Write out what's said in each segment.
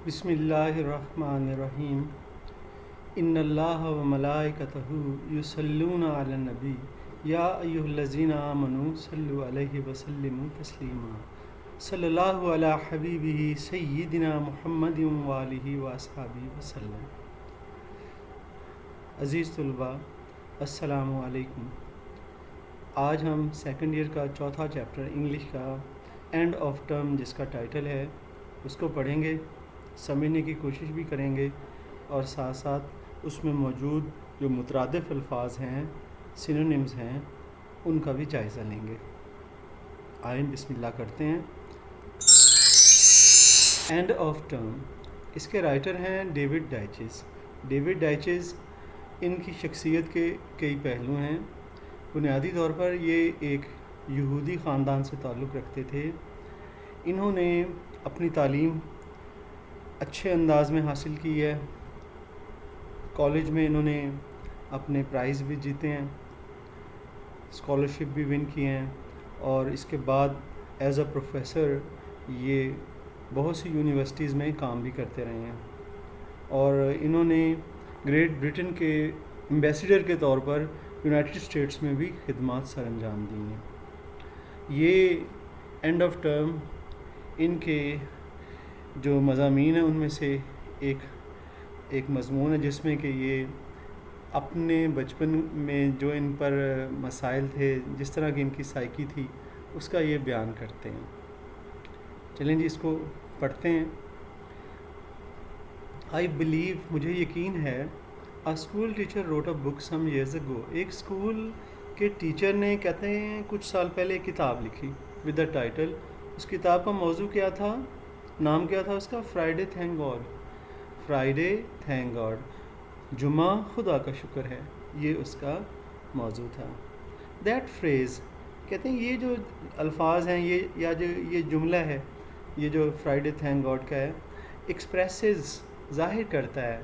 बिस्मिल्लाहिर्रहमानिर्रहीम। इन्नल्लाह व मलाइकतहु युसल्लूना अलन नबी या अय्युहल्लज़ीना आमनू सल्लु अलैहि व सल्लिमू तस्लीमा। सल्लल्लाहु अला हबीबिही सय्यिदिना मुहम्मदिन व आलिहि व अस्हाबिहि वसल्लम। अज़ीज़ तुलबा, अस्सलामु अलैकुम। आज हम सेकंड ईयर का चौथा चैप्टर इंग्लिश का एंड ऑफ टर्म, जिसका टाइटल है, उसको पढ़ेंगे, समझने की कोशिश भी करेंगे और साथ साथ उसमें मौजूद जो मुतरादिफ अल्फाज हैं, सिनोनिम्स हैं, उनका भी जायज़ा लेंगे। आइए बिस्मिल्लाह करते हैं। एंड ऑफ टर्म, इसके राइटर हैं डेविड डाइचेस। डेविड डाइचेस, इनकी शख्सियत के कई पहलू हैं। बुनियादी तौर पर ये एक यहूदी ख़ानदान से ताल्लुक़ रखते थे। इन्होंने अपनी तालीम अच्छे अंदाज में हासिल की है। कॉलेज में इन्होंने अपने प्राइज़ भी जीते हैं, स्कॉलरशिप भी विन किए हैं और इसके बाद एज़ अ प्रोफेसर ये बहुत सी यूनिवर्सिटीज़ में काम भी करते रहे हैं और इन्होंने ग्रेट ब्रिटेन के एम्बेसडर के तौर पर यूनाइटेड स्टेट्स में भी खिदमत सर अंजाम दी हैं। ये एंड ऑफ टर्म इनके जो मज़ामीन हैं उनमें से एक मज़मून है, जिसमें कि ये अपने बचपन में जो इन पर मसाइल थे, जिस तरह की इनकी साइकी थी, उसका ये बयान करते हैं। चलें जी, इसको पढ़ते हैं। आई बिलीव, मुझे यकीन है, a school teacher wrote a book some years ago. एक स्कूल के टीचर ने, कहते हैं, कुछ साल पहले एक किताब लिखी विद द टाइटल। उस किताब का मौजू क्या था, नाम क्या था उसका? Friday thank God. Friday thank God, जुमा खुदा का शुक्र है, ये उसका मौजू था। दैट फ्रेज़, कहते हैं, ये जो अल्फाज हैं, ये या जो ये जुमला है, ये जो फ्राइडे थैंक गॉड का है, एक्सप्रेसेस, ज़ाहिर करता है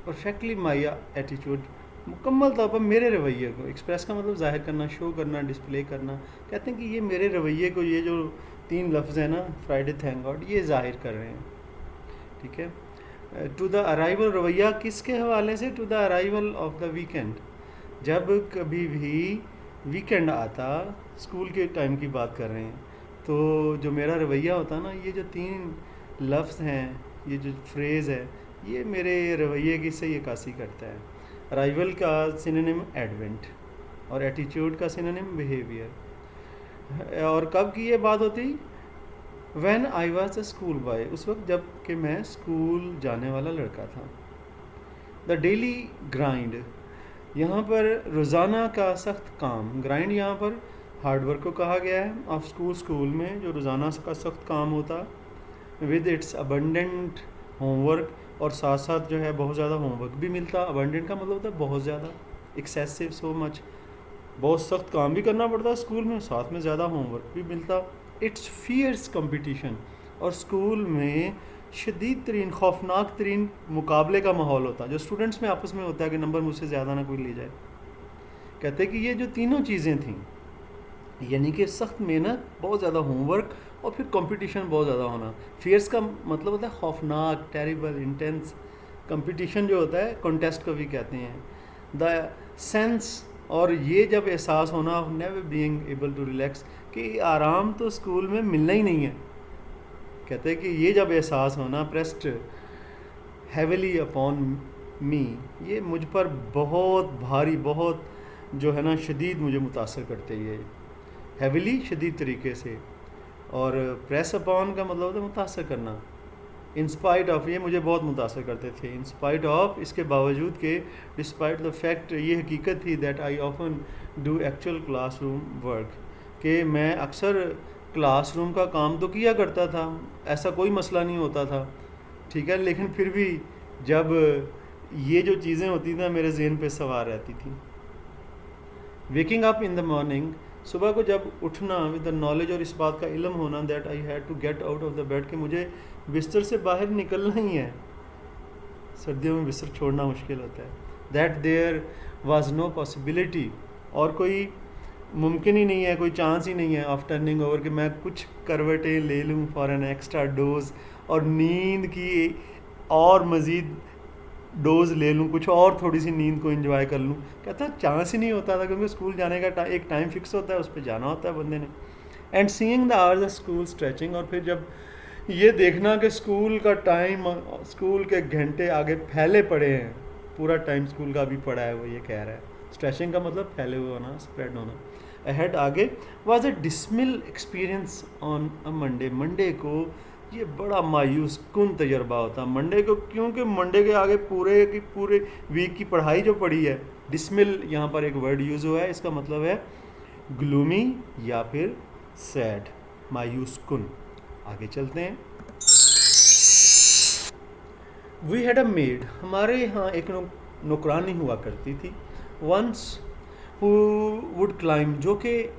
परफेक्टली माई एटीट्यूड, मुकम्मल तौर पर मेरे रवैये को। एक्सप्रेस का मतलब ज़ाहिर करना, शो करना, डिस्प्ले करना। कहते हैं कि ये मेरे रवैये को, ये जो 3 लफ्ज़ हैं ना, फ्राइडे थैंक गॉड, ये ज़ाहिर कर रहे हैं। ठीक है। टू द अराइवल, रवैया किसके हवाले से? To the arrival of the weekend, जब कभी भी वीकेंड आता, स्कूल के टाइम की बात कर रहे हैं, तो जो मेरा रवैया होता ना, ये जो 3 लफ्ज़ हैं, ये जो फ्रेज़ है, ये मेरे रवैये की सही अक्कासी करता है। अराइवल का सिनोनिम एडवेंट और एटीट्यूड का सिनोनिम बिहेवियर। और कब की ये बात होती? When I was a school boy, उस वक्त जब कि मैं स्कूल जाने वाला लड़का था। द डेली ग्राइंड, यहाँ पर रोज़ाना का सख्त काम। ग्राइंड यहाँ पर हार्डवर्क को कहा गया है। ऑफ स्कूल, स्कूल में जो रोज़ाना का सख्त काम होता, विद इट्स अबंडेंट होमवर्क, और साथ साथ जो है बहुत ज़्यादा होमवर्क भी मिलता। अबंडेंट का मतलब होता है बहुत ज़्यादा, एक्सेसिव, सो मच, बहुत सख्त काम भी करना पड़ता स्कूल में, साथ में ज़्यादा होमवर्क भी मिलता। इट्स फियर्स कंपटीशन, और स्कूल में शदीद तरीन, खौफनाक तरीन मुकाबले का माहौल होता, जो स्टूडेंट्स में आपस में होता है कि नंबर मुझसे ज़्यादा ना कोई ले जाए। कहते हैं कि ये जो तीनों चीज़ें थीं, यानी कि सख्त मेहनत, बहुत ज़्यादा होमवर्क और फिर कंपटीशन बहुत ज़्यादा होना। फियर्स का मतलब होता है खौफनाक, टेरिबल, इंटेंस। कंपटीशन जो होता है, कॉन्टेस्ट को भी कहते हैं। द सेंस, और ये जब एहसास होना, of never being able to relax, कि आराम तो स्कूल में मिलना ही नहीं है। कहते हैं कि ये जब एहसास होना, प्रेस्ड हैविली अपॉन मी, ये मुझ पर बहुत भारी, बहुत जो है ना, शदीद मुझे मुतासर करते। ये हैविली, शदीद तरीके से, और प्रेस अपॉन का मतलब होता है मुतासर करना। इंस्पाइट ऑफ, ये मुझे बहुत मुतासर करते थे। इंस्पाइट ऑफ, इसके बावजूद के, डिस्पाइट द फैक्ट, ये हकीकत थी, that I often do actual classroom work, कि मैं अक्सर क्लासरूम का काम तो किया करता था, ऐसा कोई मसला नहीं होता था, ठीक है, लेकिन फिर भी जब ये जो चीज़ें होती थी मेरे जहन पे सवार रहती थी। Waking up in the morning, सुबह को जब उठना, विद द नॉलेज, और इस बात का इल्म होना, that I had to get out of the bed, कि मुझे बिस्तर से बाहर निकलना ही है। सर्दियों में बिस्तर छोड़ना मुश्किल होता है। That there was no possibility, और कोई मुमकिन ही नहीं है, कोई चांस ही नहीं है ऑफ टर्निंग ओवर कि मैं कुछ करवटें ले लूँ फॉर एन एक्स्ट्रा डोज और नींद की और मज़ीद डोज ले लूँ, कुछ और थोड़ी सी नींद को एंजॉय कर लूँ। कहता चांस ही नहीं होता था, क्योंकि स्कूल जाने का एक टाइम फिक्स होता है, उस पर जाना होता है बंदे ने। And seeing the hours of school stretching, और फिर जब ये देखना कि स्कूल का टाइम, स्कूल के घंटे आगे फैले पड़े हैं, पूरा टाइम स्कूल का भी पड़ा है, वो ये कह रहा है। स्ट्रेचिंग का मतलब फैले हुए होना, स्प्रेड होना। अहेड आगे was a decimal experience on a Monday. Monday को ये बड़ा मायूस कुन तजर्बा होता मंडे को, क्योंकि मंडे के आगे पूरे की पूरे वीक की पढ़ाई जो पड़ी है। डिसमिल यहाँ पर एक वर्ड यूज़ हुआ है, इसका मतलब है ग्लूमी या फिर सैड, मायूस कुन। आगे चलते हैं। वी हैड अ मेड, हमारे यहाँ एक नौकरानी हुआ करती थी। वंस हु वुड क्लाइम, जो कि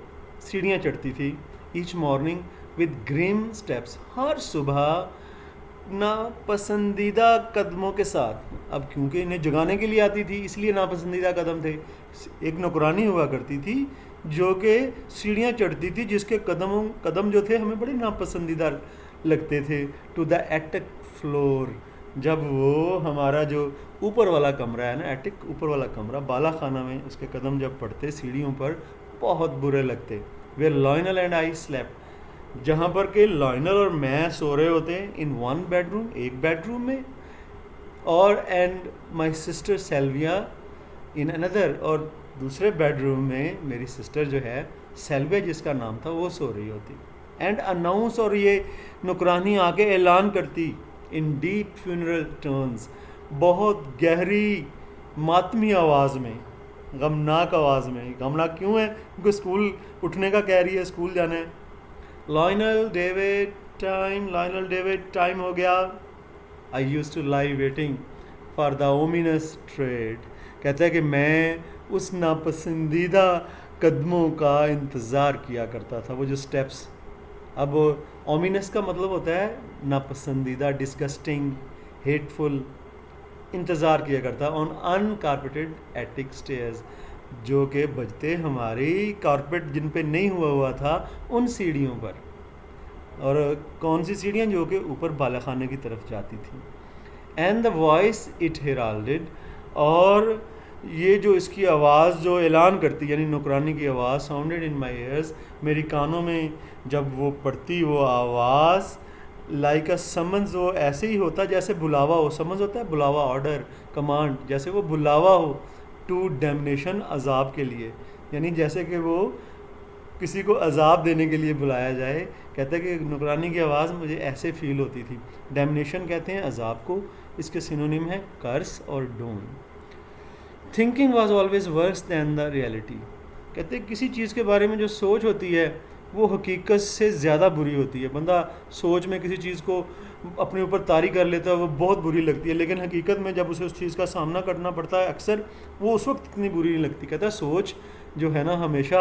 सीढ़ियाँ चढ़ती थी। Each morning with grim steps, हर सुबह नापसंदीदा कदमों के साथ। अब क्योंकि इन्हें जगाने के लिए आती थी इसलिए नापसंदीदा कदम थे। एक नौकरानी हुआ करती थी जो कि सीढ़ियाँ चढ़ती थी, जिसके कदम जो थे हमें बड़े नापसंदीदा लगते थे। टू द एटिक फ्लोर, जब वो हमारा जो ऊपर वाला कमरा है ना, एटिक ऊपर वाला कमरा, बाला खाना में उसके कदम जब पड़ते सीढ़ियों पर, बहुत बुरे लगते। वे लॉयनल एंड आई स्लेप्ट, जहाँ पर के लॉयनल और मैं सो रहे होते हैं इन वन बेडरूम, एक बेडरूम में, और and my sister सेल्विया in another, और दूसरे बेडरूम में मेरी सिस्टर जो है सेल्विया जिसका नाम था वो सो रही होती। एंड अनाउंस, और ये नौकरानी आके ऐलान करती इन डीप फ्यूनरल टर्न्स, बहुत गहरी मातमी आवाज़ में, गमनाक आवाज़ में। गमनाक क्यों है? क्योंकि स्कूल उठने का कह रही है, स्कूल जाना है। लॉयनल डेविड टाइम हो गया। I use to lie waiting for the ominous tread, कहता है कि मैं उस नापसंदीदा कदमों का इंतज़ार किया करता था, वो जो स्टेप्स। अब ओमिनस का मतलब होता है नापसंदीदा, डिस्गस्टिंग, हेटफुल। इंतज़ार किया करता ऑन अनकारपेटेड एटिक स्टेयर्स, जो कि बजते हमारी कारपेट जिन पे नहीं हुआ था उन सीढ़ियों पर। और कौन सी सीढ़ियाँ? जो कि ऊपर बालाखाने की तरफ जाती थी। एंड द वॉइस इट हेराल्डेड, और ये जो इसकी आवाज़ जो ऐलान करती, यानी नौकरानी की आवाज़, साउंडेड इन माई ईयर्स, मेरी कानों में जब वो पड़ती वो आवाज़, लाइक अ समन्स, वो ऐसे ही होता जैसे बुलावा हो। समझ होता है बुलावा, ऑर्डर, कमांड, जैसे वो बुलावा हो टू डैमनेशन, अजाब के लिए, यानी जैसे कि वो किसी को अजाब देने के लिए बुलाया जाए। कहते हैं कि नौकरानी की आवाज़ मुझे ऐसे फील होती थी। डैमनेशन कहते हैं अजाब को, इसके सिनोनिम है कर्स और doom. Thinking was always worse than the reality, कहते हैं किसी चीज़ के बारे में जो सोच होती है वो हकीकत से ज़्यादा बुरी होती है। बंदा सोच में किसी चीज़ को अपने ऊपर तारी कर लेता है, वो बहुत बुरी लगती है, लेकिन हकीकत में जब उसे उस चीज़ का सामना करना पड़ता है अक्सर, वो उस वक्त इतनी बुरी नहीं लगती। कहता है सोच जो है ना हमेशा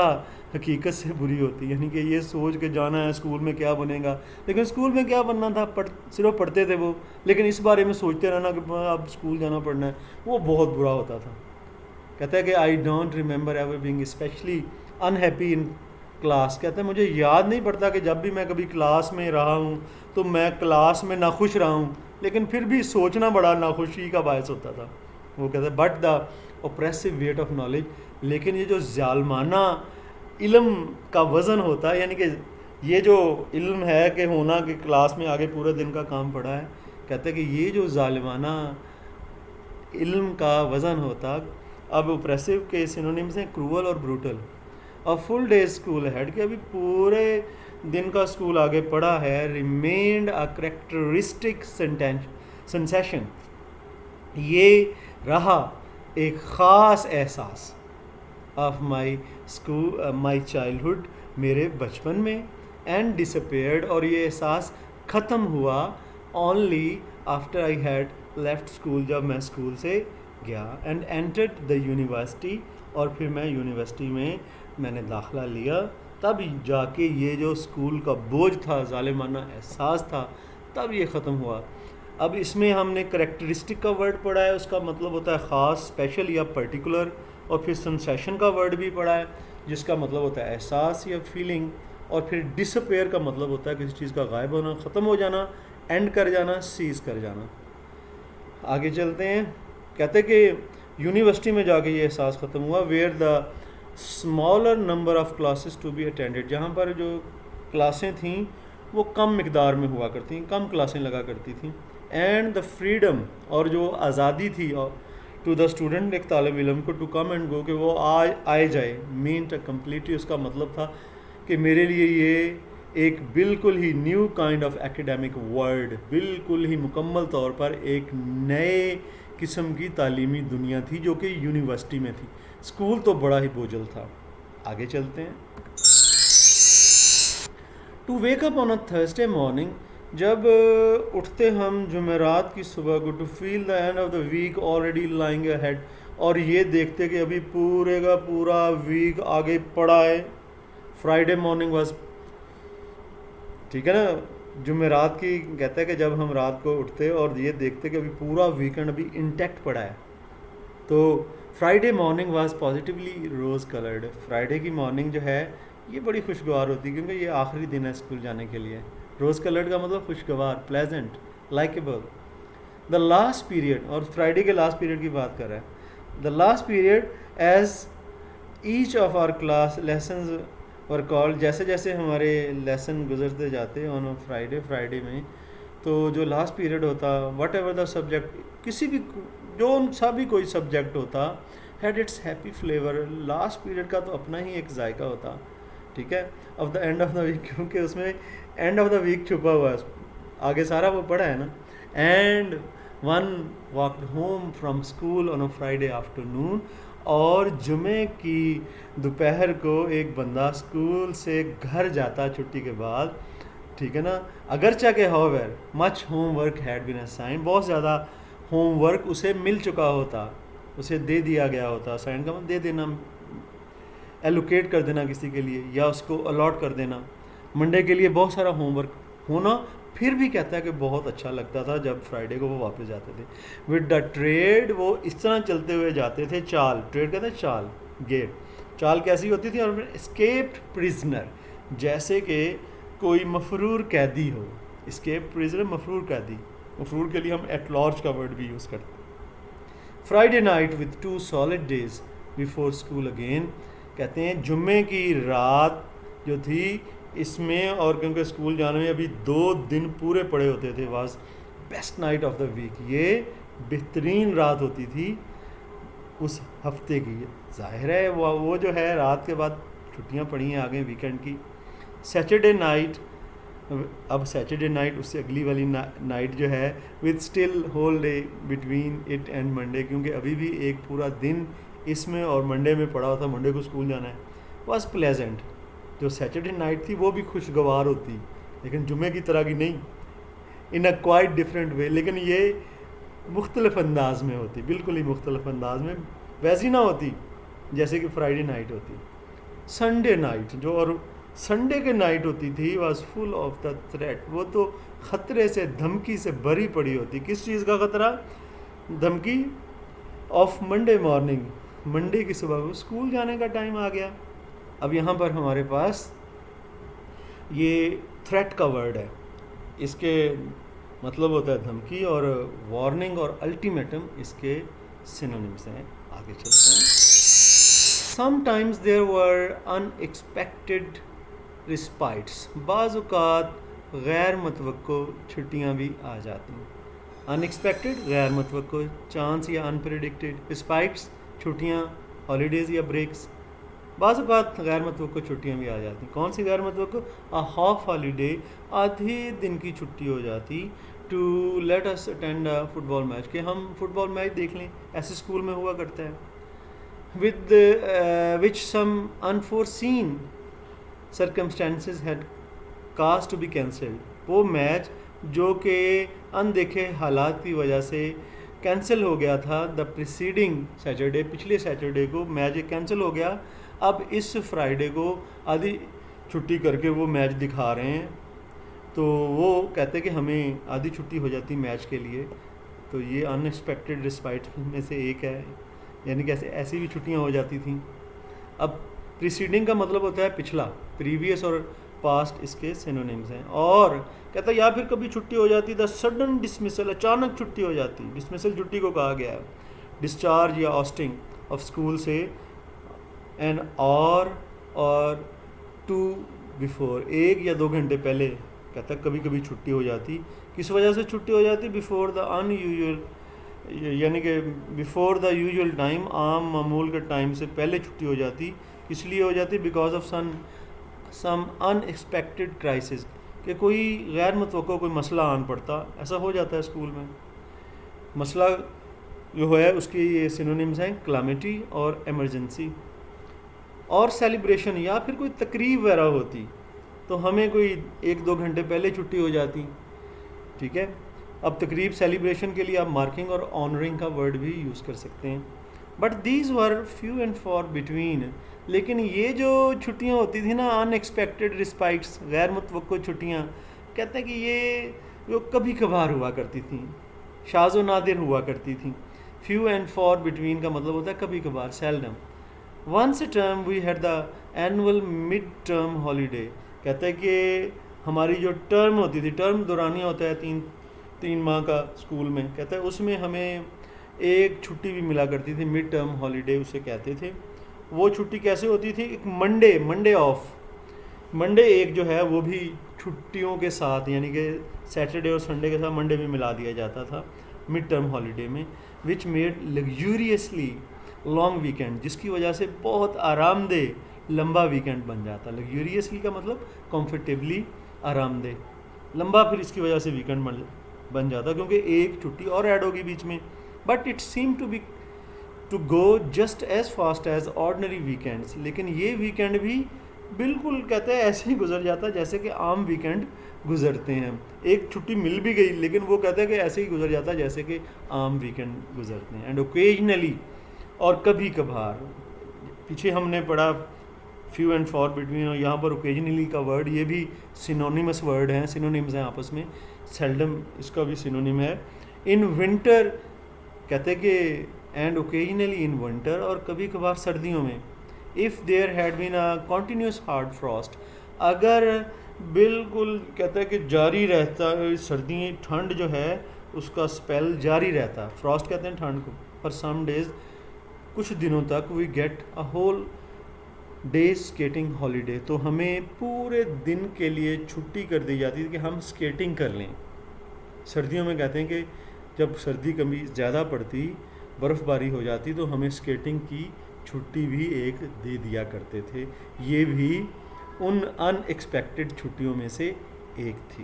हकीकत से बुरी होती है। यानी कि ये सोच के जाना है स्कूल में क्या बनेगा, लेकिन स्कूल में क्या बनना था, सिर्फ पढ़ते थे वो, लेकिन इस बारे में सोचते रहना कि अब स्कूल जाना पड़ना है, वो बहुत बुरा होता था। कहता है कि I don't remember ever being specially unhappy in class. कहते हैं मुझे याद नहीं पड़ता कि जब भी मैं कभी क्लास में रहा हूँ तो मैं क्लास में नाखुश रहा हूँ, लेकिन फिर भी सोचना बड़ा नाखुशी का बायस होता था। वो कहता है but the oppressive weight of knowledge, लेकिन ये जो जालमाना इल्म का वज़न होता है, यानी कि ये जो इल्म है कि होना कि क्लास में आगे पूरे दिन का काम पड़ा है, कहते हैं कि ये जो जालिमाना इल्म का वज़न होता। अब ओप्रेसिव के सिनोनिम्स हैं क्रूअल और brutal. A full day school head, कि अभी पूरे दिन का स्कूल आगे पड़ा है। रिमेन्ड अ करेक्टरिस्टिक सेंसेशन, ये रहा एक ख़ास एहसास। ऑफ माई चाइल्डहुड, मेरे बचपन में। एंड डिसअपेयर्ड, और ये एहसास ख़त्म हुआ only after I had left school, जब मैं स्कूल से गया। एंड एंटर्ड द यूनिवर्सिटी, और फिर मैं यूनिवर्सिटी में मैंने दाखिला लिया, तब जाके ये जो स्कूल का बोझ था, जालिमाना एहसास था, तब ये ख़त्म हुआ। अब इसमें हमने करेक्टरिस्टिक का वर्ड पढ़ा है, उसका मतलब होता है ख़ास, स्पेशल या पर्टिकुलर, और फिर सेंसेशन का वर्ड भी पढ़ा है। जिसका मतलब होता है एहसास या फीलिंग, और फिर डिसअपेयर का मतलब होता है किसी चीज़ का गायब होना, ख़त्म हो जाना, एंड कर जाना, सीज कर जाना। आगे चलते हैं। कहते कि यूनिवर्सिटी में जाके ये एहसास ख़त्म हुआ, where the smaller number of classes to be attended, जहाँ पर जो क्लासें थीं वो कम मकदार में हुआ करती, कम क्लासें लगा करती थीं, एंड द फ्रीडम, और जो आज़ादी थी टू द स्टूडेंट, एक तालब इलम को, टू कम एंड गो, कि वो आए जाए, मीन ट कम्प्लीटली, उसका मतलब था कि मेरे लिए ये एक बिल्कुल ही new kind of academic world, बिल्कुल ही मुकम्मल तौर पर एक नए किस्म की तालीमी दुनिया थी जो कि यूनिवर्सिटी में थी। स्कूल तो बड़ा ही बोझल था। आगे चलते हैं। To wake up on a Thursday morning, जब उठते हम जुमेरात की सुबह को, to feel the end of the week already lying ahead, और ये देखते कि अभी पूरे का पूरा वीक आगे पड़ा है। फ्राइडे मॉर्निंग वाज, ठीक है ना, जुमेरात की कहता है कि जब हम रात को उठते और ये देखते कि अभी पूरा वीकेंड अभी इंटैक्ट पड़ा है, तो Friday morning was positively rose coloured. Friday की मॉर्निंग जो है ये बड़ी खुशगवार होती है, क्योंकि ये आखिरी दिन है स्कूल जाने के लिए। रोज़ कलर्ड का मतलब खुशगवार, pleasant, likeable. The last period, और फ्राइडे के लास्ट पीरियड की बात कर रहा है। The last period as each of our class lessons were called, जैसे जैसे हमारे लेसन गुजरते जाते ऑन फ्राइडे में, तो जो लास्ट पीरियड होता, वट एवर द सब्जेक्ट, किसी भी जो सा भी कोई सब्जेक्ट होता, had its happy flavour. Last period का तो अपना ही एक जायका होता, ठीक है, of the end of the week, क्योंकि उसमें एंड ऑफ द वीक छुपा हुआ है, आगे सारा वो पढ़ा है ना। And one walked home from school on a Friday afternoon, और जुमे की दोपहर को एक बंदा स्कूल से घर जाता छुट्टी के बाद, ठीक है ना, अगरचा के however much homework had been assigned, बहुत ज़्यादा होमवर्क उसे मिल चुका होता, उसे दे दिया गया होता। असाइन का मतलब दे देना, एलोकेट कर देना किसी के लिए, या उसको अलॉट कर देना। मंडे के लिए बहुत सारा होमवर्क होना, फिर भी कहता है कि बहुत अच्छा लगता था जब फ्राइडे को वो वापस जाते थे। विद द ट्रेड, वो इस तरह चलते हुए जाते थे, चाल, ट्रेड कहते हैं चाल, गेट, चाल कैसी होती थी, और फिर एस्केप्ड प्रिजनर, जैसे कि कोई मफरूर कैदी हो। एस्केप प्रिजनर, मफरूर कैदी, मफरूर के लिए हम एट लार्ज का वर्ड भी यूज़ करते हैं। Friday night with 2 solid days before school again, कहते हैं जुम्मे की रात जो थी इसमें, और क्योंकि स्कूल जाने में अभी 2 दिन पूरे पड़े होते थे, was best night of the week, ये बेहतरीन रात होती थी उस हफ्ते की। जाहिर है वो जो है रात के बाद छुट्टियां पड़ी हैं आगे वीकेंड की। सैटरडे नाइट, अब सैटरडे नाइट उससे अगली वाली नाइट जो है, with still whole day between it and Monday, क्योंकि अभी भी एक पूरा दिन इसमें और मंडे में पड़ा होता, मंडे को स्कूल जाना है, वॉज प्लेजेंट। जो सैटरडे नाइट थी वो भी खुशगवार होती, लेकिन जुमे की तरह की नहीं, इन अ क्वाइट डिफरेंट वे, लेकिन ये मुख्तलिफ अंदाज में होती, बिल्कुल ही मुख्तलिफ अंदाज में, वैसी ना होती जैसे कि फ्राइडे नाइट होती। संडे नाइट जो, और संडे के नाइट होती थी, was full of the threat, वो तो ख़तरे से, धमकी से भरी पड़ी होती। किस चीज़ का ख़तरा? धमकी ऑफ मंडे मॉर्निंग, मंडे की सुबह को स्कूल जाने का टाइम आ गया। अब यहाँ पर हमारे पास ये थ्रेट का वर्ड है, इसके मतलब होता है धमकी, और वार्निंग और अल्टीमेटम इसके सिनोनिम्स हैं। आगे चलते हैं। Sometimes there were unexpected respites, बाज़ औक़ात गैर मुतवक्को छुट्टियाँ भी आ जाती हैं। अनएक्सपेक्टेड, गैर मुतवक्को, चांस या अनप्रेडिक्टेड, रिस्पाइट्स छुट्टियाँ, हॉलीडेज़ या ब्रेक्स। बाज़ औक़ात गैर मुतवक्को छुट्टियाँ भी आ जाती। कौन सी गैर मुतवक्को? अ हाफ हॉलीडे, आधे दिन की छुट्टी हो जाती, to let us attend a football match, कि हम फुटबॉल मैच देख लें, ऐसे स्कूल में हुआ करता है। With which some unforeseen circumstances had caused to be cancelled, वो मैच जो कि अनदेखे हालात की वजह से कैंसिल हो गया था। द प्रीसीडिंग सैटरडे, पिछले सैटरडे को मैच कैंसिल हो गया, अब इस फ्राइडे को आधी छुट्टी करके वो मैच दिखा रहे हैं, तो वो कहते हैं कि हमें आधी छुट्टी हो जाती मैच के लिए। तो ये अनएक्सपेक्टेड रिस्पाइट में से एक है, यानी कि ऐसी भी छुट्टियां हो जाती थी। अब प्रीसीडिंग का मतलब होता है पिछला, प्रीवियस और पास्ट इसके सिनोनिम्स हैं। और कहता है या फिर कभी छुट्टी हो जाती, द सडन डिसमिसल, अचानक छुट्टी हो जाती, डिसमिसल छुट्टी को कहा गया है। डिस्चार्ज या ऑस्टिंग ऑफ स्कूल से एन और टू बिफोर, 1 या 2 घंटे पहले कहता है कभी कभी छुट्टी हो जाती। किस वजह से छुट्टी हो जाती? बिफोर द अनयूजुअल, यानी कि बिफोर द यूजुअल टाइम, आम मामूल के टाइम से पहले छुट्टी हो जाती। किस लिए हो जाती? Because of some unexpected crisis, कि कोई गैर मुतवक्को कोई मसला आन पड़ता, ऐसा हो जाता है स्कूल में। मसला जो है उसके ये सिनोनिम्स हैं क्लामिटी और इमरजेंसी। और सेलिब्रेशन या फिर कोई तकरीब वगैरह होती तो हमें कोई 1-2 घंटे पहले छुट्टी हो जाती, ठीक है। अब तकरीब सेलिब्रेशन के लिए आप मार्किंग और ऑनरिंग का वर्ड भी यूज़ कर सकते हैं। But these were few and for between, लेकिन ये जो छुट्टियाँ होती थी ना, अनएक्सपेक्टेड रिस्पाइट्स, गैर मुतवक्को छुट्टियाँ, कहते हैं कि ये जो कभी कभार हुआ करती थी, शाज़ो नादिर हुआ करती थी। फ्यू एंड फॉर बिटवीन का मतलब होता है कभी कभार, seldom. Once a term we had the annual mid term holiday, कहते हैं कि हमारी जो टर्म होती थी, टर्म दौरानिया होता है 3 माह का स्कूल में, कहते हैं उसमें हमें एक छुट्टी भी मिला करती थी, मिड टर्म हॉलीडे उसे कहते थे। वो छुट्टी कैसे होती थी? एक मंडे ऑफ, मंडे एक जो है वो भी छुट्टियों के साथ, यानी कि सैटरडे और संडे के साथ मंडे भी मिला दिया जाता था मिड टर्म हॉलीडे में, विच मेड लग्जूरियसली लॉन्ग वीकेंड, जिसकी वजह से बहुत आरामदेह लंबा वीकेंड बन जाता। लग्जूरियसली का मतलब कंफर्टेबली आरामदेह, लंबा फिर इसकी वजह से वीकेंड बन जाता, क्योंकि एक छुट्टी और ऐड होगी बीच में। But it seem to go just as fast as ordinary weekends, लेकिन ये वीकेंड भी बिल्कुल कहते हैं ऐसे ही गुजर जाता जैसे कि आम वीकेंड गुजरते हैं। एक छुट्टी मिल भी गई, लेकिन वो कहते हैं कि ऐसे ही गुजर जाता जैसे कि आम वीकेंड गुजरते हैं। एंड ओकेजनली, और कभी कभार, पीछे हमने पढ़ा फ्यू एंड फॉर बिटवीन, और यहाँ पर ओकेजनली का वर्ड, ये भी सिनोनिमस वर्ड हैं, सिनोनिम्स हैं आपस में। सेल्डम इसका भी सिनोनिम है। इन विंटर कहते हैं कि एंड ओकेजनली इन विंटर, और कभी कभार सर्दियों में। If there had been a continuous hard frost, अगर बिल्कुल कहते हैं कि जारी रहता, सर्दी ठंड जो है उसका स्पेल जारी रहता, फ्रॉस्ट कहते हैं ठंड को, फॉर सम डेज, कुछ दिनों तक, we get a whole day skating holiday, तो हमें पूरे दिन के लिए छुट्टी कर दी जाती थी कि हम स्केटिंग कर लें। सर्दियों में कहते हैं कि जब सर्दी कभी ज़्यादा पड़ती, बर्फ़बारी हो जाती, तो हमें स्केटिंग की छुट्टी भी एक दे दिया करते थे। ये भी उन अनएक्सपेक्टेड छुट्टियों में से एक थी।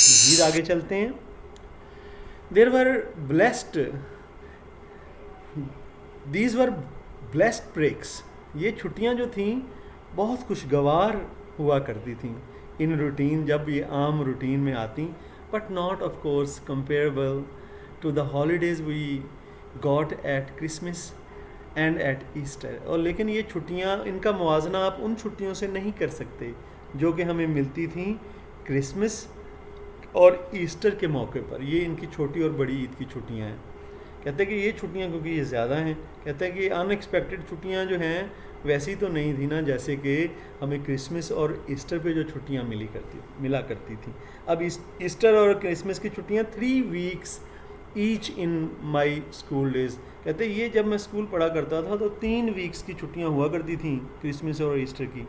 मज़ीद आगे चलते हैं। There were blessed, these were blessed breaks, ये छुट्टियाँ जो थीं बहुत खुशगवार हुआ करती थीं इन रूटीन, जब ये आम रूटीन में आती, but not of course comparable to the holidays we got at Christmas and at Easter. और लेकिन ये छुट्टियाँ, इनका मुआवजना आप उन छुट्टियों से नहीं कर सकते जो कि हमें मिलती थीं क्रिसमस और ईस्टर के मौके पर। ये इनकी छोटी और बड़ी ईद की छुट्टियाँ हैं। कहते हैं कि ये छुट्टियाँ क्योंकि ये ज़्यादा हैं, कहते हैं कि अनएक्सपेक्टेड छुट्टियाँ जो हैं वैसी तो नहीं थी ना, जैसे कि हमें क्रिसमस और ईस्टर पे जो छुट्टियाँ मिला करती थी। अब ईस्टर और क्रिसमस की छुट्टियाँ 3 weeks each in my school days, कहते हैं ये जब मैं स्कूल पढ़ा करता था तो 3 वीक्स की छुट्टियाँ हुआ करती थी क्रिसमस और ईस्टर की।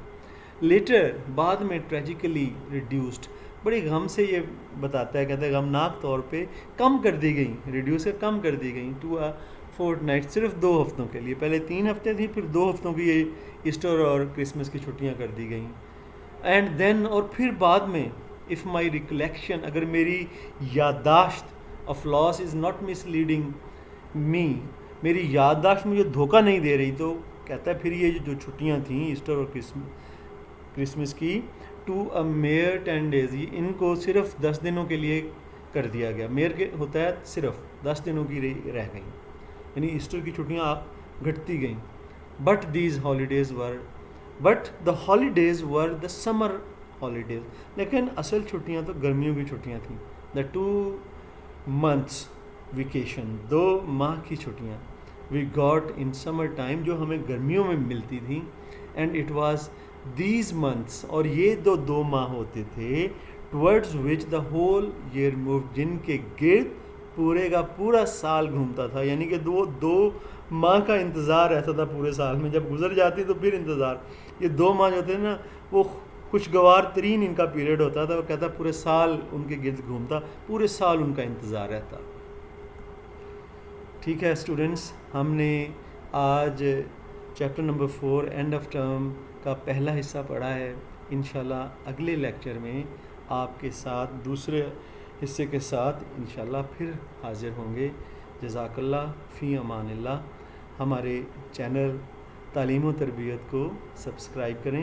लेटर, बाद में, ट्रेजिकली रिड्यूस्ड, बड़ी गम से ये बताता है, कहते हैं गमनाक तौर पे कम कर दी गई, रिड्यूसर कम कर दी गई, टू अ फोर्टनाइट, सिर्फ 2 हफ्तों के लिए। पहले 3 हफ्ते थी, फिर 2 हफ्तों की ये ईस्टर और क्रिसमस की छुट्टियां कर दी गई। एंड देन, और फिर बाद में, इफ़ माई रिकलेक्शन, अगर मेरी याददाश्त of loss is not misleading me, मेरी याददाश्त मुझे धोखा नहीं दे रही, तो कहता है फिर ये जो छुट्टियाँ थीं ईस्टर और क्रिसमस की, टू अ मेयर 10 डेज, इनको सिर्फ 10 दिनों के लिए कर दिया गया। मेयर के होता है सिर्फ 10 दिनों की रह गई, यानी ईस्टर की छुट्टियाँ घटती गईं। But the holidays were the summer holidays, लेकिन असल छुट्टियाँ तो गर्मियों की छुट्टियाँ थीं। द 2 months वेकेशन, 2 माह की छुट्टियाँ, we got in summer time, जो हमें गर्मियों में मिलती थी। And it was these months, और ये दो माह होते थे, towards which the whole year move, जिनके गिर्द पूरे का पूरा साल घूमता था। यानी कि दो दो माह का इंतज़ार रहता था पूरे साल में, जब गुजर जाती तो फिर इंतज़ार। ये 2 माह जो थे ना, वो खुशगवार तरीन इनका पीरियड होता था। वो कहता पूरे साल उनके गिर्द घूमता, पूरे साल उनका इंतज़ार रहता। ठीक है स्टूडेंट्स, हमने आज chapter number 4 end of term का पहला हिस्सा पढ़ा है। इंशाल्लाह अगले लेक्चर में आपके साथ दूसरे हिस्से के साथ इंशाल्लाह फिर हाज़िर होंगे। जज़ाकल्लाह फ़ी अमानिल्लाह। हमारे चैनल तालीम व तरबियत को सब्सक्राइब करें।